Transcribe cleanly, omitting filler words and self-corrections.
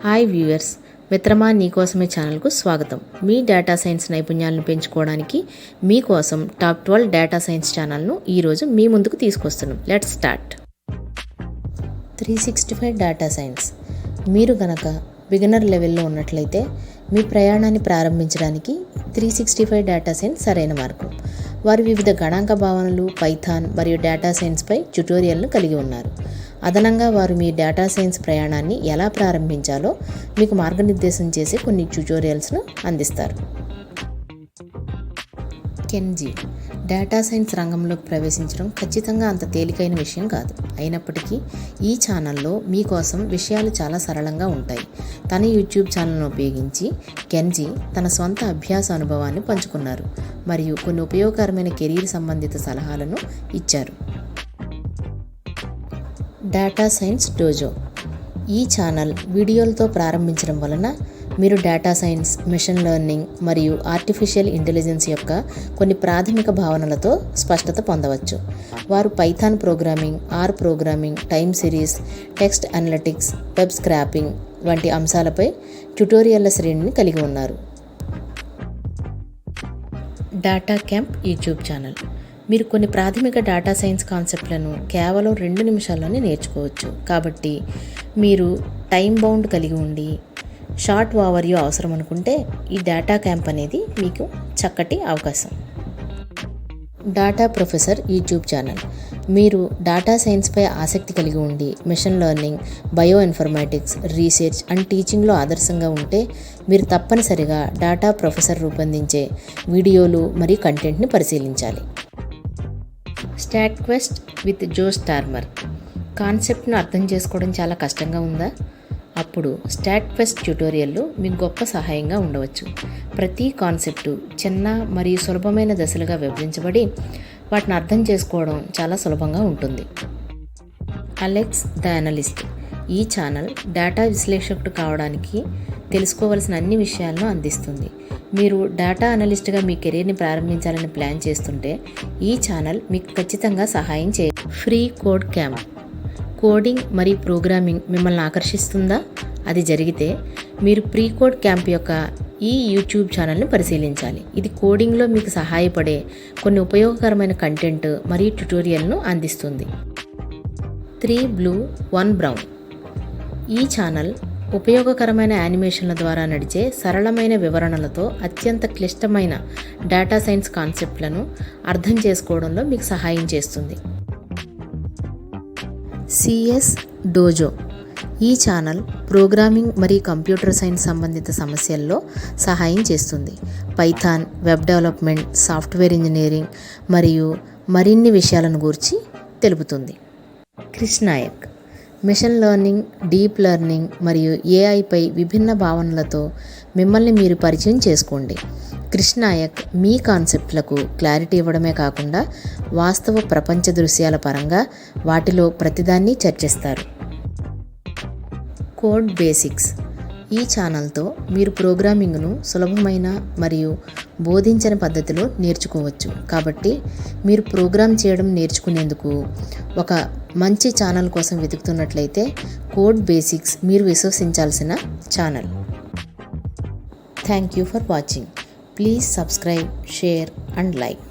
Hi viewers, మిత్రమా నీకోసమే ఛానల్కు స్వాగతం. మీ డేటా సైన్స్ నైపుణ్యాలను పెంచుకోవడానికి మీకోసం టాప్ 12 డేటా సైన్స్ ఛానల్ను ఈరోజు మీ ముందుకు తీసుకొస్తున్నాం. Let's start. 365 data science. మీరు గనక బిగినర్ లెవెల్లో ఉన్నట్లయితే మీ ప్రయాణాన్ని ప్రారంభించడానికి 365 డేటా సైన్స్ సరైన మార్గం. వారు వివిధ గణాంక భావనలు, పైథాన్ మరియు డేటా సైన్స్పై ట్యుటోరియల్ను కలిగి ఉన్నారు. అదనంగా వారు మీ డేటా సైన్స్ ప్రయాణాన్ని ఎలా ప్రారంభించాలో మీకు మార్గనిర్దేశం చేసే కొన్ని ట్యుటోరియల్స్ను అందిస్తారు. కెన్జీ. డేటా సైన్స్ రంగంలోకి ప్రవేశించడం ఖచ్చితంగా అంత తేలికైన విషయం కాదు. అయినప్పటికీ ఈ ఛానల్లో మీకోసం విషయాలు చాలా సరళంగా ఉంటాయి. తన యూట్యూబ్ ఛానల్ను ఉపయోగించి కెన్జీ తన సొంత అభ్యాస అనుభవాన్ని పంచుకున్నారు మరియు కొన్ని ఉపయోగకరమైన కెరీర్ సంబంధిత సలహాలను ఇచ్చారు. Data science dojo. ఈ ఛానల్ వీడియోలతో ప్రారంభించడం వలన మీరు డేటా సైన్స్, మెషిన్ లెర్నింగ్ మరియు ఆర్టిఫిషియల్ ఇంటెలిజెన్స్ యొక్క కొన్ని ప్రాథమిక భావనలతో స్పష్టత పొందవచ్చు. వారు Python programming, R programming, time series, text analytics, web scraping వంటి అంశాలపై ట్యుటోరియల్ల శ్రేణిని కలిగి ఉన్నారు. Data camp YouTube channel. మీరు కొన్ని ప్రాథమిక డేటా సైన్స్ కాన్సెప్ట్లను కేవలం 2 నిమిషాల్లోనే నేర్చుకోవచ్చు. కాబట్టి మీరు టైం బౌండ్ కలిగి ఉండి షార్ట్ ఓవర్వ్యూ అవసరం అనుకుంటే ఈ డేటా క్యాంప్ అనేది మీకు చక్కటి అవకాశం. Data professor YouTube channel. మీరు డేటా సైన్స్పై ఆసక్తి కలిగి ఉండి machine learning, bioinformatics, research and టీచింగ్లో ఆదర్శంగా ఉంటే మీరు తప్పనిసరిగా డేటా ప్రొఫెసర్ రూపొందించే వీడియోలు మరియు కంటెంట్ని పరిశీలించాలి. StatQuest with Josh Starmer. కాన్సెప్ట్ను అర్థం చేసుకోవడం చాలా కష్టంగా ఉందా? అప్పుడు స్టాట్ క్వెస్ట్ ట్యుటోరియల్లు మీకు గొప్ప సహాయంగా ఉండవచ్చు. ప్రతి కాన్సెప్టు చిన్న మరియు సులభమైన దశలుగా విభజించబడి వాటిని అర్థం చేసుకోవడం చాలా సులభంగా ఉంటుంది. Alex the analyst. ఈ ఛానల్ డేటా విశ్లేషకుడు కావడానికి తెలుసుకోవలసిన అన్ని విషయాలను అందిస్తుంది. మీరు డేటా అనలిస్ట్గా మీ కెరీర్ని ప్రారంభించాలని ప్లాన్ చేస్తుంటే ఈ ఛానల్ మీకు ఖచ్చితంగా సహాయం ఫ్రీ కోడ్ క్యాంప్. కోడింగ్ మరియు ప్రోగ్రామింగ్ మిమ్మల్ని ఆకర్షిస్తుందా? అది జరిగితే మీరు ప్రీ కోడ్ క్యాంప్ యొక్క ఈ యూట్యూబ్ ఛానల్ని పరిశీలించాలి. ఇది కోడింగ్లో మీకు సహాయపడే కొన్ని ఉపయోగకరమైన కంటెంట్ మరియు ట్యుటోరియల్ను అందిస్తుంది. 3 బ్లూ 1 బ్రౌన్. ఈ ఛానల్ ఉపయోగకరమైన యానిమేషన్ల ద్వారా నడిచే సరళమైన వివరణలతో అత్యంత క్లిష్టమైన డేటా సైన్స్ కాన్సెప్ట్లను అర్థం చేసుకోవడంలో మీకు సహాయం చేస్తుంది. CS dojo. ఈ ఛానల్ ప్రోగ్రామింగ్ మరియు కంప్యూటర్ సైన్స్ సంబంధిత సమస్యల్లో సహాయం చేస్తుంది. Python, web development, software engineering మరియు మరిన్ని విషయాలను గురించి తెలుపుతుంది. Krish Naik. Machine learning, deep learning మరియు ఏఐపై విభిన్న భావనలతో మిమ్మల్ని మీరు పరిచయం చేసుకోండి. క్రిష్ నాయక్ మీ కాన్సెప్ట్లకు క్లారిటీ ఇవ్వడమే కాకుండా వాస్తవ ప్రపంచ దృశ్యాల పరంగా వాటిలో ప్రతిదాన్ని చర్చిస్తారు. Code basics. ఈ ఛానల్తో మీరు ప్రోగ్రామింగ్ను సులభమైన మరియు బోధించని పద్ధతిలో నేర్చుకోవచ్చు. కాబట్టి మీరు ప్రోగ్రామ్ చేయడం నేర్చుకునేందుకు ఒక మంచి ఛానల్ కోసం వెతుకుతున్నట్లయితే కోడ్ బేసిక్స్ మీరు విశ్వసించాల్సిన channel. Thank you for watching. Please subscribe, share and like.